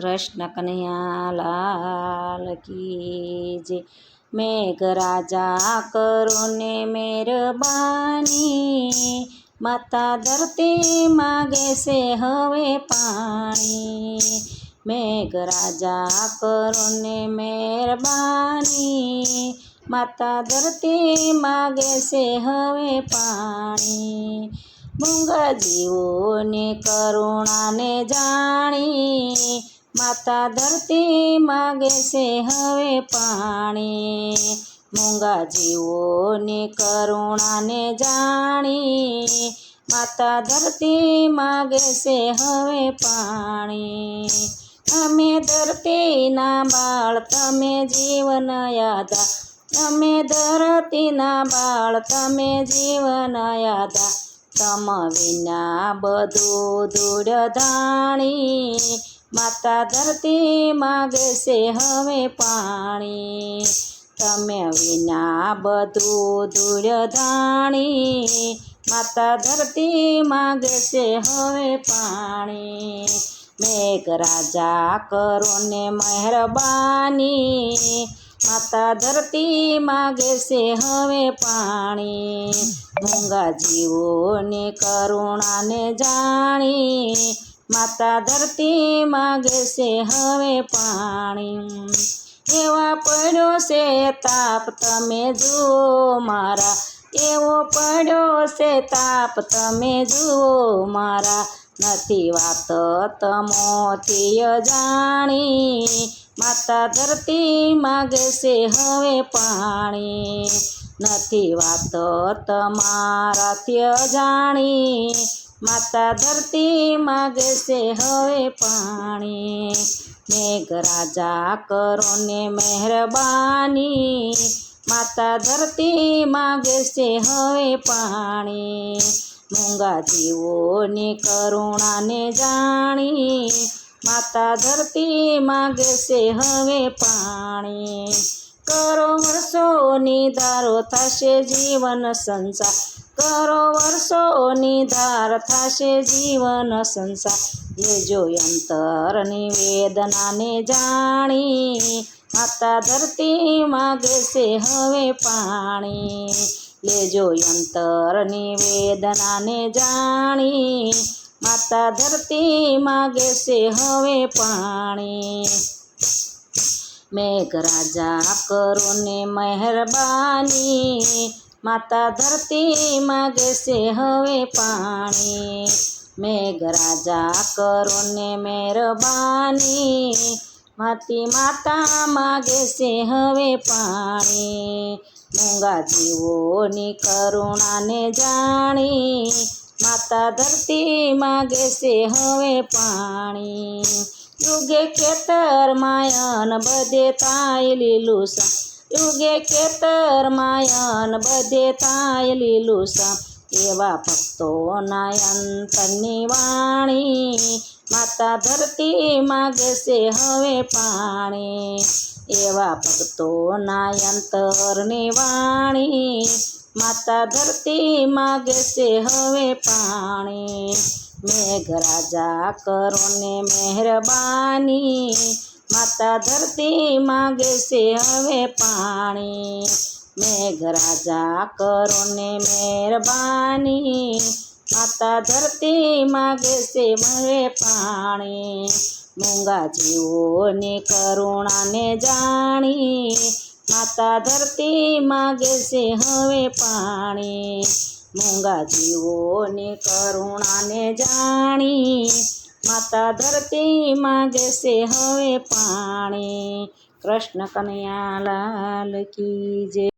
કૃષ્ણ કનૈયા લાલ કી જય। મેઘરાજા કરો ને મહેરબાની, માતા ધરતી માગે છે હવે પાણી। મેઘરાજા કરો ને મહેરબાની, માતા ધરતી માગે છે હવે પાણી। મૂંગા જીવોની કરુણાને જાણી, માતા ધરતી માગે છે હવે પાણી। મૂંગા જીવોની કરુણાને જાણી, માતા ધરતી માગે છે હવે પાણી। અમે ધરતીના બાળ તમે જીવન યાદા, અમે ધરતીના બાળ તમે જીવન યાદા। તમ વિના બધું ધૂળ ધાણી, માતા ધરતી માગે છે હવે પાણી। તમે વિના બધું ધૂળ ધાણી, માતા ધરતી માગે છે હવે પાણી। મેઘરાજા કરો ને મહેરબાની, માતા ધરતી માગે છે હવે પાણી। મૂંગા જીવોની કરુણાને જાણી, માતા ધરતી માગે છે હવે પાણી। એવા પડ્યો છે તાપ તમે જુઓ મારા, એવો પડ્યો છે તાપ તમે જુઓ મારા। નથી વાત તમોથી અજાણી, માતા ધરતી માગે છે હવે પાણી। નથી વાત તમારાથી અજાણી, માતા ધરતી માગે છે હવે પાણી। મેઘરાજા કરો ને મહેરબાની, માતા ધરતી માગે છે હવે પાણી। મૂંગા જીવોની કરુણાને જાણી, માતા ધરતી માગે છે હવે પાણી। કરો વર્ષોની ધારો થશે જીવન સંસાર, કરો વર્ષોની ધાર થશે જીવન સંસાર। લેજો અંતરની વેદનાને જાણી, માતા ધરતી માગે છે હવે પાણી। લેજો અંતરની વેદનાને જાણી, માતા ધરતી માગે છે હવે પાણી। મેઘરાજા કરો ને મહેરબાની, માતા ધરતી માગે છે હવે પાણી। મેઘરાજા કરો ને મહેરબાની, માતા માગે છે હવે પાણી। મૂંગા જીવોની કરુણાને જાણી, માતા ધરતી માગે છે હવે પાણી। યુગે ખેતર માયન બધે થાય લીલું છમ, યુગે ખેતર માયન બધે થાય લીલું છમ। એવા ભક્તોના અંતરની વાણી, માતા ધરતી માગે છે હવે પાણી। એવા ભક્તોના અંતરની વાણી, માતા ધરતી માગે છે હવે પાણી। મેઘરાજા કરો ને મહેરબાની, માતા ધરતી માગે છે હવે પાણી। મેઘરાજા કરો ને મહેરબાની, માતા ધરતી માગે છે હવે પાણી। મૂંગા જીવોની કરુણાને જાણી, માતા ધરતી માગે છે હવે પાણી। મૂંગા જીવોની કરુણાને જાણી, માતા ધરતી માગે છે હવે પાણી। કૃષ્ણ કનૈયા લાલ કી જય।